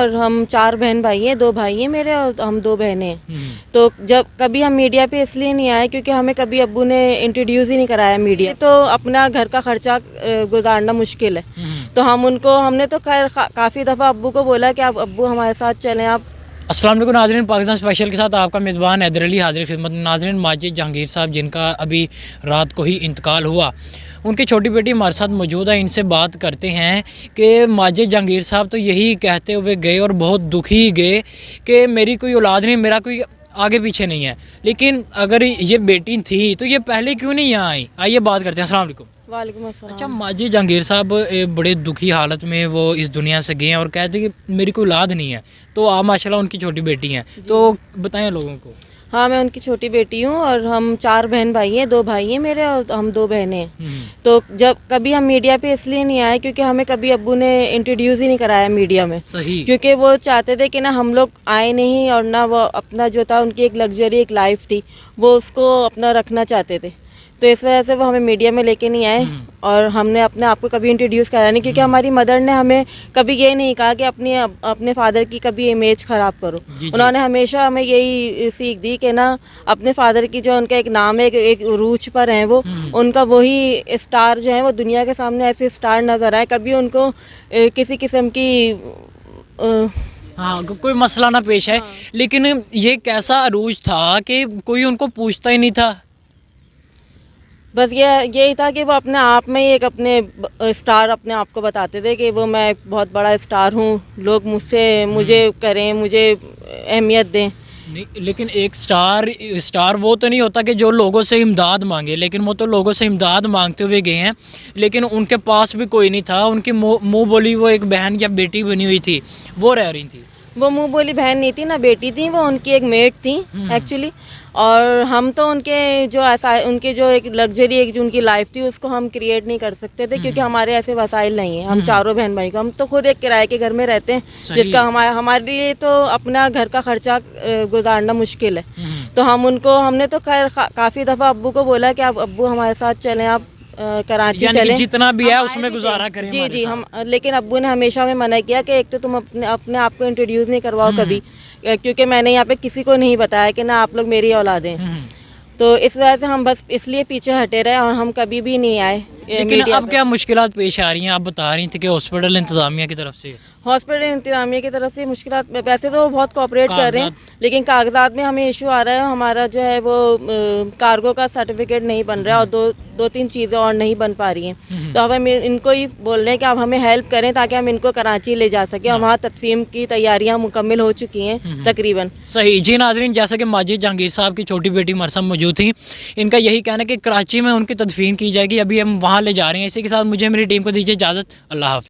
اور ہم 4 بہن بھائی ہیں, 2 بھائی ہیں میرے اور ہم 2 بہنیں ہیں. تو جب کبھی ہم میڈیا پہ اس لیے نہیں آئے کیونکہ ہمیں کبھی ابو نے انٹروڈیوس ہی نہیں کرایا میڈیا, تو اپنا گھر کا خرچہ گزارنا مشکل ہے. تو ہم نے تو خیر کافی دفعہ ابو کو بولا کہ آپ ابو ہمارے ساتھ چلیں. آپ السلام علیکم ناظرین, پاکستان اسپیشل کے ساتھ آپ کا میزبان حیدر علی حاضر خدمت. ناظرین, ماجد جہانگیر صاحب جن کا ابھی رات کو ہی انتقال ہوا, ان کی چھوٹی بیٹی ہمارے ساتھ موجود ہے. ان سے بات کرتے ہیں کہ ماجد جہانگیر صاحب تو یہی کہتے ہوئے گئے اور بہت دکھی گئے کہ میری کوئی اولاد نہیں, میرا کوئی آگے پیچھے نہیں ہے. لیکن اگر یہ بیٹی تھی تو یہ پہلے کیوں نہیں یہاں آئی؟ آئیے بات کرتے ہیں. السلام علیکم. وعلیکم السلام. اچھا, ماجد جہانگیر صاحب بڑے دکھی حالت میں وہ اس دنیا سے گئے ہیں اور کہتے ہیں کہ میری کوئی اولاد نہیں ہے, تو آپ ماشاءاللہ ان کی چھوٹی بیٹی ہیں, تو بتائیں لوگوں کو. ہاں, میں ان کی چھوٹی بیٹی ہوں اور ہم 4 بہن بھائی ہیں, 2 بھائی ہیں میرے اور ہم 2 بہنیں ہیں. تو جب کبھی ہم میڈیا پہ اس لیے نہیں آئے کیونکہ ہمیں کبھی ابو نے انٹروڈیوس ہی نہیں کرایا میڈیا میں. صحیح. کیونکہ وہ چاہتے تھے کہ نہ ہم لوگ آئے نہیں, اور نہ وہ اپنا جو تھا ان کی ایک لگژری ایک لائف تھی وہ اس کو اپنا رکھنا چاہتے تھے. تو اس وجہ سے وہ ہمیں میڈیا میں لے کے نہیں آئے اور ہم نے اپنے آپ کو کبھی انٹروڈیوس کرایا نہیں, کیونکہ ہماری مدر نے ہمیں کبھی یہ نہیں کہا کہ اپنے فادر کی کبھی امیج خراب کرو. انہوں نے ہمیشہ ہمیں یہی سیکھ دی کہ نا اپنے فادر کی جو ان کا ایک نام ہے, ایک عروج پر ہیں وہ, ان کا وہی اسٹار جو ہے وہ دنیا کے سامنے ایسے اسٹار نظر آئے, کبھی ان کو کسی قسم کی ہاں کوئی مسئلہ نہ پیش ہے. لیکن یہ کیسا عروج تھا کہ کوئی ان کو پوچھتا ہی نہیں تھا؟ بس یہی تھا کہ وہ اپنے آپ میں ہی ایک اپنے اسٹار اپنے آپ کو بتاتے تھے کہ وہ میں ایک بہت بڑا اسٹار ہوں, لوگ مجھے کریں, مجھے اہمیت دیں. لیکن ایک اسٹار وہ تو نہیں ہوتا کہ جو لوگوں سے امداد مانگے, لیکن وہ تو لوگوں سے امداد مانگتے ہوئے گئے ہیں, لیکن ان کے پاس بھی کوئی نہیں تھا. ان کی منہ بولی وہ ایک بہن یا بیٹی بنی ہوئی تھی, وہ رہ رہی تھی. وہ منہ بولی بہن نہیں تھی نہ بیٹی تھی, وہ ان کی ایک میٹ تھی ایکچولی. اور ہم تو ان کے جو ایک لگژری ایک جو ان کی لائف تھی اس کو ہم کریٹ نہیں کر سکتے تھے, کیونکہ ہمارے ایسے وسائل نہیں ہیں. ہم چاروں بہن بھائی کو, ہم تو خود ایک کرائے کے گھر میں رہتے ہیں, جس کا ہمارے لیے تو اپنا گھر کا خرچہ گزارنا مشکل ہے. تو ہم نے تو خیر کافی دفعہ ابو کو بولا کہ آپ ابو ہمارے ساتھ چلیں, آپ کراچی چلیں, جتنا بھی ہے اس میں گزارا کریں. جی لیکن ابو نے ہمیشہ ہمیں منع کیا کہ ایک تو تم اپنے آپ کو انٹروڈیوس نہیں کرواؤ کبھی, کیونکہ میں نے یہاں پہ کسی کو نہیں بتایا کہ نہ آپ لوگ میری اولادیں. تو اس وجہ سے ہم بس اس لیے پیچھے ہٹے رہے اور ہم کبھی بھی نہیں آئے. لیکن اب کیا مشکلات پیش آ رہی ہیں؟ آپ بتا رہی تھیں کہ ہاسپٹل انتظامیہ کی طرف سے مشکلات ویسے تو بہت کوآپریٹ کر رہے ہیں, لیکن کاغذات میں ہمیں ایشو آ رہا ہے. ہمارا جو ہے وہ کارگو کا سرٹیفکیٹ نہیں بن رہا, اور 2-3 چیزیں اور نہیں بن پا رہی ہیں. تو اب ہم ان کو ہی بول رہے ہیں کہ آپ ہمیں ہیلپ کریں تاکہ ہم ان کو کراچی لے جا سکیں, اور وہاں تدفین کی تیاریاں مکمل ہو چکی ہیں تقریباً. صحیح. جی ناظرین, جیسا کہ ماجد جہانگیر صاحب کی چھوٹی بیٹی ہمارے ساتھ موجود تھی, ان کا یہی کہنا ہے کہ کراچی میں ان کی تدفین کی جائے گی. ابھی ہم وہاں لے جا رہے ہیں. اسی کے ساتھ مجھے میری ٹیم کو دیجیے اجازت. اللہ حافظ.